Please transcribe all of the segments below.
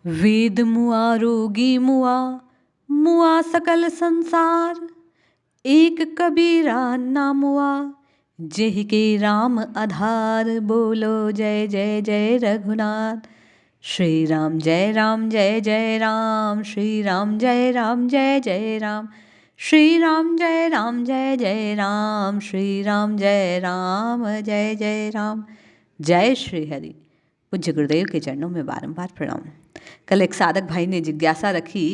वेद मुआ रोगी मुआ, मुआ सकल संसार। एक कबीरा ना मुआ, जेहि के राम आधार। बोलो जय जय जय रघुनाथ। श्री राम जय राम जय जय राम, श्री राम जय राम जय जय राम, श्री राम जय राम जय जय राम, श्री राम जय राम जय जय राम। जय श्री हरि। पूज्य गुरुदेव के चरणों में बारंबार प्रणाम। कल एक साधक भाई ने जिज्ञासा रखी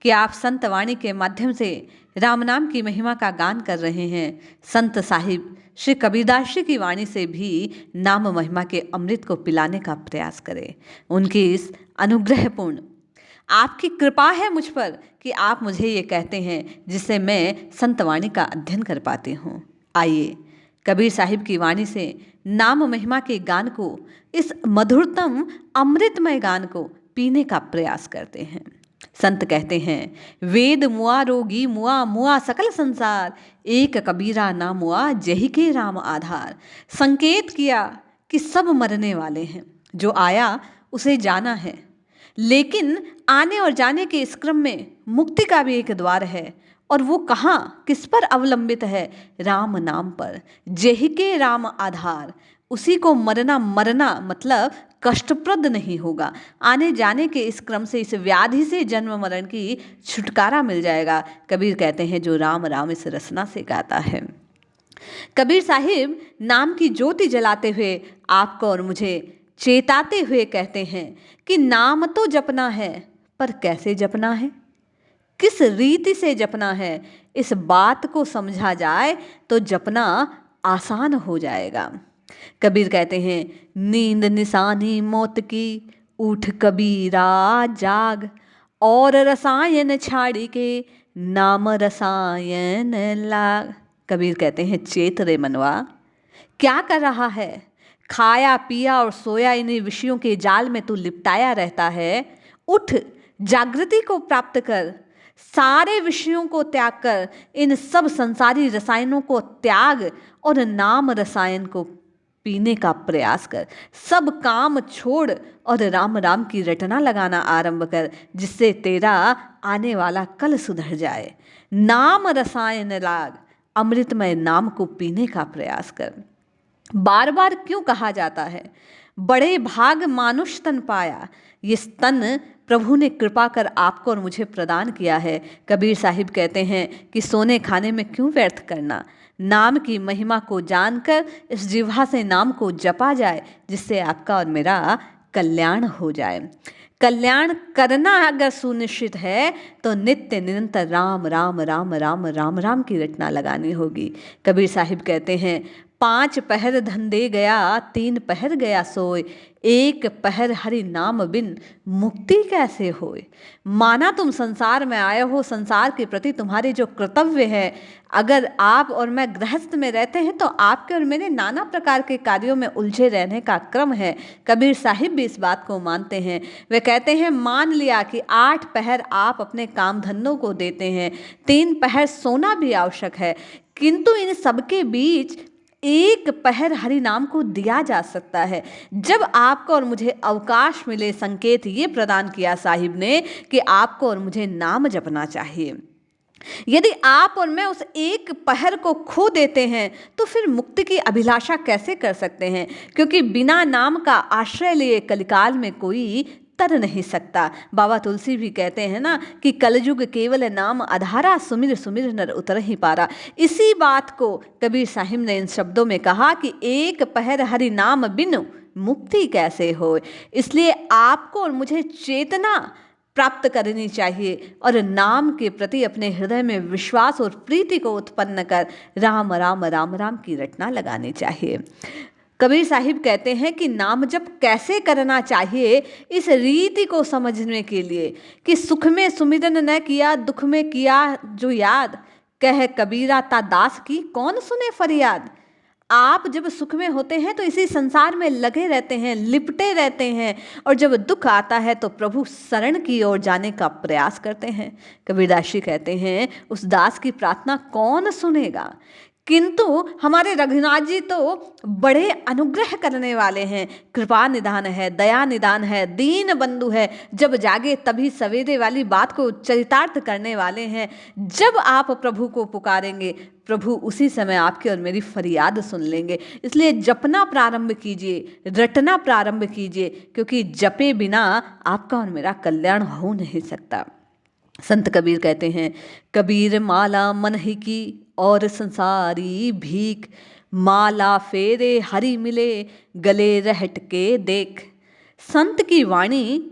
कि आप संत वाणी के माध्यम से राम नाम की महिमा का गान कर रहे हैं। संत साहिब श्री कबीरदास जी की वाणी से भी नाम महिमा के अमृत को पिलाने का प्रयास करें। उनकी इस अनुग्रहपूर्ण आपकी कृपा है मुझ पर कि आप मुझे ये कहते हैं, जिससे मैं संत वाणी का अध्ययन कर पाती हूँ। आइए कबीर साहिब की वाणी से नाम महिमा के गान को, इस मधुरतम अमृतमय गान को पीने का प्रयास करते हैं। संत कहते हैं, वेद मुआ रोगी मुआ, मुआ सकल संसार। एक कबीरा ना मुआ, जेहि के राम आधार। संकेत किया कि सब मरने वाले हैं, जो आया उसे जाना है, लेकिन आने और जाने के इस क्रम में मुक्ति का भी एक द्वार है। और वो कहाँ, किस पर अवलंबित है? राम नाम पर। जेहि के राम आधार। उसी को मरना मतलब कष्टप्रद नहीं होगा। आने जाने के इस क्रम से, इस व्याधि से, जन्म मरण की छुटकारा मिल जाएगा। कबीर कहते हैं, जो राम राम इस रसना से गाता है। कबीर साहिब नाम की ज्योति जलाते हुए आपको और मुझे चेताते हुए कहते हैं कि नाम तो जपना है, पर कैसे जपना है, किस रीति से जपना है, इस बात को समझा जाए तो जपना आसान हो जाएगा। कबीर कहते हैं, नींद निशानी मौत की, उठ कबीरा जाग। और रसायन छाड़ी के, नाम रसायन लाग। कबीर कहते हैं, चेत रे मनवा, क्या कर रहा है? खाया पिया और सोया इन्हीं विषयों के जाल में तू लिपटाया रहता है। उठ, जागृति को प्राप्त कर। सारे विषयों को त्याग कर, इन सब संसारी रसायनों को त्याग और नाम रसायन को पीने का प्रयास कर। सब काम छोड़ और राम राम की रटना लगाना आरंभ कर, जिससे तेरा आने वाला कल सुधर जाए। नाम रसायन लाग, अमृतमय नाम को पीने का प्रयास कर। बार बार क्यों कहा जाता है, बड़े भाग मानुष तन पाया। ये स्तन प्रभु ने कृपा कर आपको और मुझे प्रदान किया है। कबीर साहिब कहते हैं कि सोने खाने में क्यों व्यर्थ करना। नाम की महिमा को जानकर इस जिह्वा से नाम को जपा जाए, जिससे आपका और मेरा कल्याण हो जाए। कल्याण करना अगर सुनिश्चित है तो नित्य निरंतर राम राम राम राम राम राम की रटना लगानी होगी। कबीर साहिब कहते हैं, 5 पहर धन दे गया, 3 पहर गया सोए। एक पहर हरि नाम बिन, मुक्ति कैसे होए। माना तुम संसार में आए हो, संसार के प्रति तुम्हारे जो कर्तव्य है, अगर आप और मैं गृहस्थ में रहते हैं तो आपके और मेरे नाना प्रकार के कार्यों में उलझे रहने का क्रम है। कबीर साहिब भी इस बात को मानते हैं। वे कहते हैं, मान लिया कि 8 पहर आप अपने काम धंधों को देते हैं, 3 पहर सोना भी आवश्यक है, किंतु इन सबके बीच एक पहर हरि नाम को दिया जा सकता है। जब आपको और मुझे अवकाश मिले, संकेत ये प्रदान किया साहिब ने कि आपको और मुझे नाम जपना चाहिए। यदि आप और मैं उस एक पहर को खो देते हैं तो फिर मुक्ति की अभिलाषा कैसे कर सकते हैं? क्योंकि बिना नाम का आश्रय लिए कलिकाल में कोई तर नहीं सकता। बाबा तुलसी भी कहते हैं ना कि कलयुग केवल नाम आधारा, सुमिर सुमिर नर उतर ही पारा। इसी बात को कबीर साहिब ने इन शब्दों में कहा कि एक पहर हरि नाम बिनु, मुक्ति कैसे हो। इसलिए आपको और मुझे चेतना प्राप्त करनी चाहिए और नाम के प्रति अपने हृदय में विश्वास और प्रीति को उत्पन्न कर राम राम राम राम की रटना लगानी चाहिए। कबीर साहिब कहते हैं कि नाम जप कैसे करना चाहिए, इस रीति को समझने के लिए कि सुख में सुमिरन न किया, दुख में किया जो याद। कह कबीरा ता दास की, कौन सुने फरियाद। आप जब सुख में होते हैं तो इसी संसार में लगे रहते हैं, लिपटे रहते हैं, और जब दुख आता है तो प्रभु शरण की ओर जाने का प्रयास करते हैं। कबीरदास जी कहते हैं, उस दास की प्रार्थना कौन सुनेगा। किंतु हमारे रघुनाथ जी तो बड़े अनुग्रह करने वाले हैं, कृपा निधान है, दया निधान है, दीन बंधु है, जब जागे तभी सवेरे वाली बात को चरितार्थ करने वाले हैं। जब आप प्रभु को पुकारेंगे, प्रभु उसी समय आपकी और मेरी फरियाद सुन लेंगे। इसलिए जपना प्रारंभ कीजिए, रटना प्रारंभ कीजिए, क्योंकि जपे बिना आपका और मेरा कल्याण हो नहीं सकता। संत कबीर कहते हैं, कबीर माला मन ही की और संसारी भीख, माला फेरे हरि मिले गले रहट के देख। संत की वाणी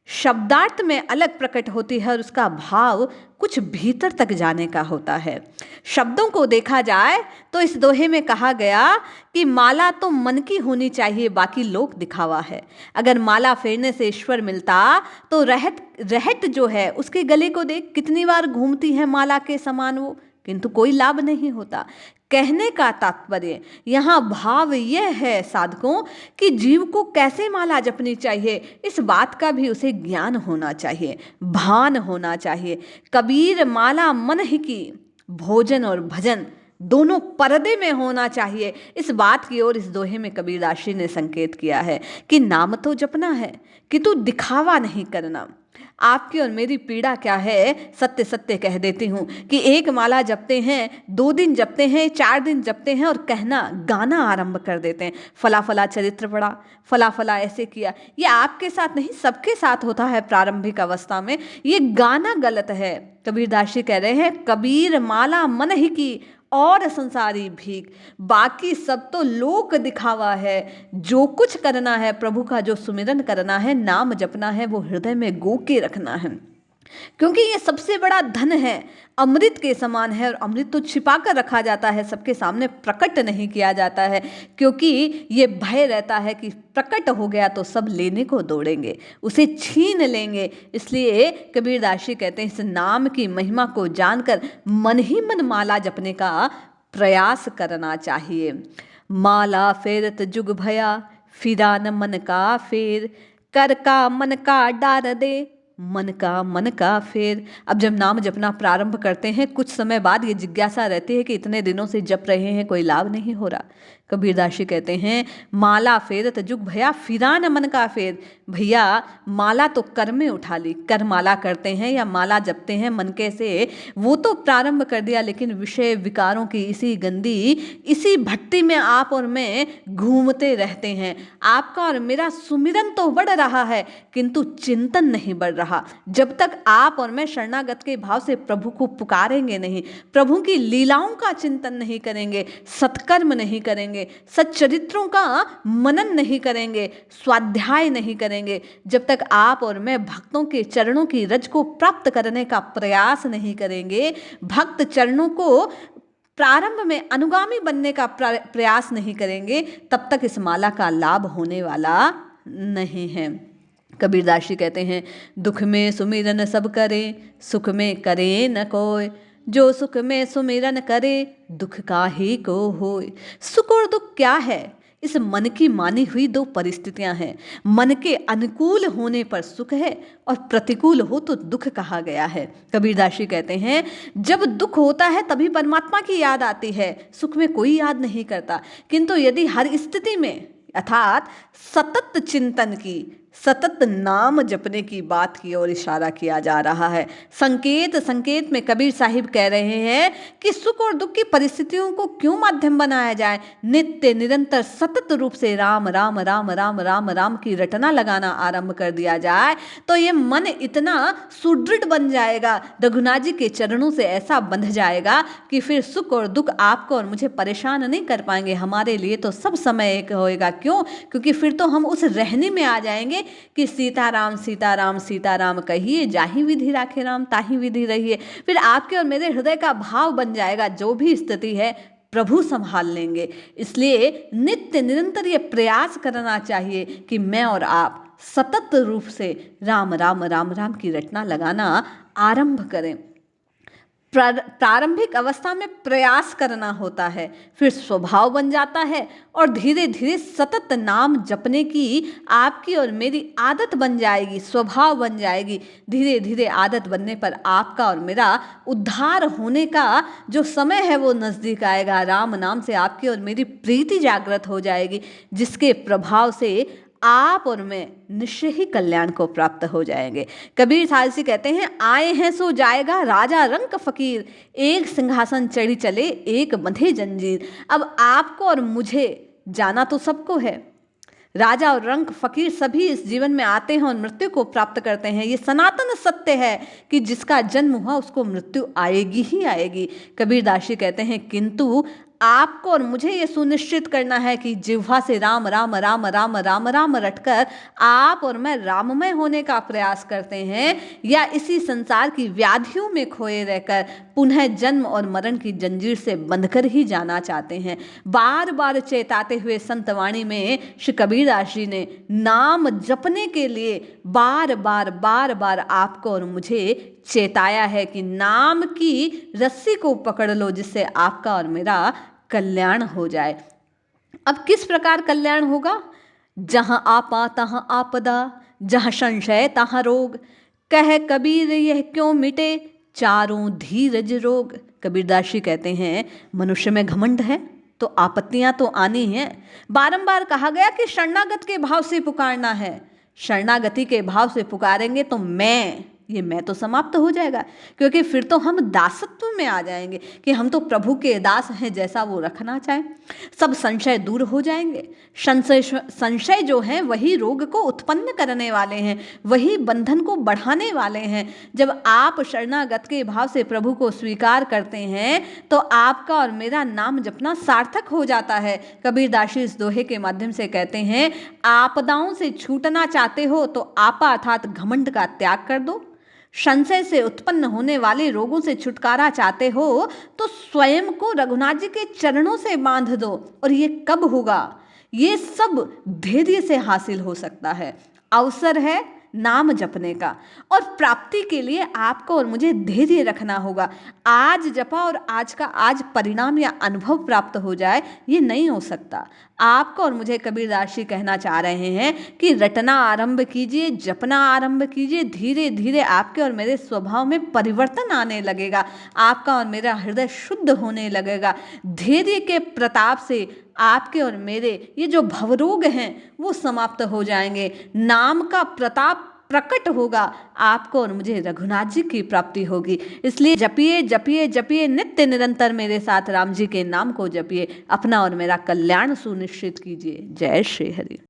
शब्दार्थ में अलग प्रकट होती है और उसका भाव कुछ भीतर तक जाने का होता है। शब्दों को देखा जाए तो इस दोहे में कहा गया कि माला तो मन की होनी चाहिए, बाकी लोक दिखावा है। अगर माला फेरने से ईश्वर मिलता तो रहट जो है उसके गले को देख, कितनी बार घूमती है माला के समान वो, किंतु कोई लाभ नहीं होता। कहने का तात्पर्य यहाँ भाव यह है साधकों कि जीव को कैसे माला जपनी चाहिए, इस बात का भी उसे ज्ञान होना चाहिए, भान होना चाहिए। कबीर माला मन ही की, भोजन और भजन दोनों पर्दे में होना चाहिए। इस बात की ओर इस दोहे में कबीरदास जी ने संकेत किया है कि नाम तो जपना है, कि तू दिखावा नहीं करना। आपकी और मेरी पीड़ा क्या है, सत्य सत्य कह देती हूँ कि एक माला जपते हैं, 2 दिन जपते हैं, 4 दिन जपते हैं और कहना गाना आरंभ कर देते हैं, फला फला चरित्र पढ़ा, फला फला ऐसे किया। ये आपके साथ नहीं, सबके साथ होता है प्रारंभिक अवस्था में। ये गाना गलत है। कबीरदास जी कह रहे हैं, कबीर माला मन ही की और संसारी भीख, बाकी सब तो लोक दिखावा है। जो कुछ करना है, प्रभु का जो सुमिरन करना है, नाम जपना है, वो हृदय में गो के रखना है, क्योंकि ये सबसे बड़ा धन है, अमृत के समान है। और अमृत तो छिपा कर रखा जाता है, सबके सामने प्रकट नहीं किया जाता है, क्योंकि ये भय रहता है कि प्रकट हो गया तो सब लेने को दौड़ेंगे, उसे छीन लेंगे। इसलिए कबीरदास जी कहते हैं, इस नाम की महिमा को जानकर मन ही मन माला जपने का प्रयास करना चाहिए। माला फेरत जुग भया, फिरा न मन का फेर, कर का मन का डार दे, मन का फेर। अब जब नाम जपना प्रारंभ करते हैं, कुछ समय बाद ये जिज्ञासा रहती है कि इतने दिनों से जप रहे हैं, कोई लाभ नहीं हो रहा। कबीरदास जी कहते हैं, माला फेरत जुग भया, फिरा न मन का फेर। भैया माला तो कर में उठा ली, कर माला करते हैं या माला जपते हैं मन के से, वो तो प्रारंभ कर दिया, लेकिन विषय विकारों की इसी गंदी, इसी भट्टी में आप और मैं घूमते रहते हैं। आपका और मेरा सुमिरन तो बढ़ रहा है, किंतु चिंतन नहीं बढ़ रहा। जब तक आप और मैं शरणागत के भाव से प्रभु को पुकारेंगे नहीं, प्रभु की लीलाओं का चिंतन नहीं करेंगे, सत्कर्म नहीं करेंगे, सच्चरित्रों का मनन नहीं करेंगे, स्वाध्याय नहीं करेंगे, जब तक आप और मैं भक्तों के चरणों की रज को प्राप्त करने का प्रयास नहीं करेंगे, भक्त चरणों को प्रारंभ में अनुगामी बनने का प्रयास नहीं करेंगे, तब तक इस माला का लाभ होने वाला नहीं है। कबीरदास जी कहते हैं, दुख में सुमिरन सब करे, सुख में करे न कोय, जो सुख में सुमिरन करे, दुख काहे को होय। सुख और दुख क्या है? इस मन की मानी हुई 2 परिस्थितियां हैं। मन के अनुकूल होने पर सुख है और प्रतिकूल हो तो दुख कहा गया है। कबीरदास जी कहते हैं, जब दुख होता है तभी परमात्मा की याद आती है, सुख में कोई याद नहीं करता। किंतु यदि हर स्थिति में अर्थात सतत चिंतन की, सतत नाम जपने की बात की ओर इशारा किया जा रहा है। संकेत में कबीर साहिब कह रहे हैं कि सुख और दुख की परिस्थितियों को क्यों माध्यम बनाया जाए, नित्य निरंतर सतत रूप से राम राम राम राम राम राम की रटना लगाना आरंभ कर दिया जाए तो ये मन इतना सुदृढ़ बन जाएगा, रघुनाथ जी के चरणों से ऐसा बंध जाएगा कि फिर सुख और दुख आपको और मुझे परेशान नहीं कर पाएंगे। हमारे लिए तो सब समय एक होएगा। क्यों? क्योंकि फिर तो हम उस रहने में आ जाएंगे कि सीताराम सीताराम सीताराम कहिए, जाहि विधि राखे राम ताहि विधि रहिए। फिर आपके और मेरे हृदय का भाव बन जाएगा, जो भी स्थिति है प्रभु संभाल लेंगे। इसलिए नित्य निरंतर ये प्रयास करना चाहिए कि मैं और आप सतत रूप से राम राम राम राम की रटना लगाना आरंभ करें। प्रारंभिक अवस्था में प्रयास करना होता है, फिर स्वभाव बन जाता है और धीरे धीरे सतत नाम जपने की आपकी और मेरी आदत बन जाएगी, स्वभाव बन जाएगी। धीरे धीरे आदत बनने पर आपका और मेरा उद्धार होने का जो समय है वो नज़दीक आएगा। राम नाम से आपकी और मेरी प्रीति जागृत हो जाएगी, जिसके प्रभाव से आप और मैं निश्चय ही कल्याण को प्राप्त हो जाएंगे। कबीर साहब कहते हैं, आए हैं सो जाएगा राजा रंक फकीर, एक सिंहासन चढ़ी चले एक बंधे जंजीर। अब आपको और मुझे जाना तो सबको है, राजा और रंक फकीर सभी इस जीवन में आते हैं और मृत्यु को प्राप्त करते हैं। ये सनातन सत्य है कि जिसका जन्म हुआ उसको मृत्यु आएगी ही आएगी। कबीरदास जी कहते हैं, किंतु आपको और मुझे ये सुनिश्चित करना है कि जिह्वा से राम राम राम राम राम राम रटकर आप और मैं राममय होने का प्रयास करते हैं, या इसी संसार की व्याधियों में खोए रहकर पुनः जन्म और मरण की जंजीर से बंधकर ही जाना चाहते हैं। बार बार चेताते हुए संतवाणी में श्री कबीरदास जी ने नाम जपने के लिए बार बार आपको और मुझे चेताया है कि नाम की रस्सी को पकड़ लो, जिससे आपका और मेरा कल्याण हो जाए। अब किस प्रकार कल्याण होगा? जहां आपा तहां आपदा, जहां संशय तहां रोग, कह कबीर यह क्यों मिटे चारों धीरज रोग। कबीरदास जी कहते हैं, मनुष्य में घमंड है तो आपत्तियां तो आनी हैं। बारंबार कहा गया कि शरणागत के भाव से पुकारना है, शरणागति के भाव से पुकारेंगे तो मैं तो समाप्त हो जाएगा, क्योंकि फिर तो हम दासत्व में आ जाएंगे कि हम तो प्रभु के दास हैं, जैसा वो रखना चाहे। सब संशय दूर हो जाएंगे। संशय जो है वही रोग को उत्पन्न करने वाले हैं, वही बंधन को बढ़ाने वाले हैं। जब आप शरणागत के भाव से प्रभु को स्वीकार करते हैं तो आपका और मेरा नाम जपना सार्थक हो जाता है। कबीरदास इस दोहे के माध्यम से कहते हैं, आपदाओं से छूटना चाहते हो तो आपा अर्थात घमंड का त्याग कर दो। संशय से उत्पन्न होने वाले रोगों से छुटकारा चाहते हो तो स्वयं को रघुनाथ जी के चरणों से बांध दो। और ये कब होगा? ये सब धैर्य से हासिल हो सकता है। अवसर है नाम जपने का, और प्राप्ति के लिए आपको और मुझे धैर्य रखना होगा। आज जपा और आज का आज परिणाम या अनुभव प्राप्त हो जाए, ये नहीं हो सकता। आपको और मुझे कबीरदास जी कहना चाह रहे हैं कि रटना आरंभ कीजिए, जपना आरंभ कीजिए, धीरे धीरे आपके और मेरे स्वभाव में परिवर्तन आने लगेगा, आपका और मेरा हृदय शुद्ध होने लगेगा। धैर्य के प्रताप से आपके और मेरे ये जो भवरोग हैं वो समाप्त हो जाएंगे। नाम का प्रताप प्रकट होगा, आपको और मुझे रघुनाथ जी की प्राप्ति होगी। इसलिए जपिए जपिए जपिए नित्य निरंतर मेरे साथ राम जी के नाम को जपिए, अपना और मेरा कल्याण सुनिश्चित कीजिए। जय श्री हरि।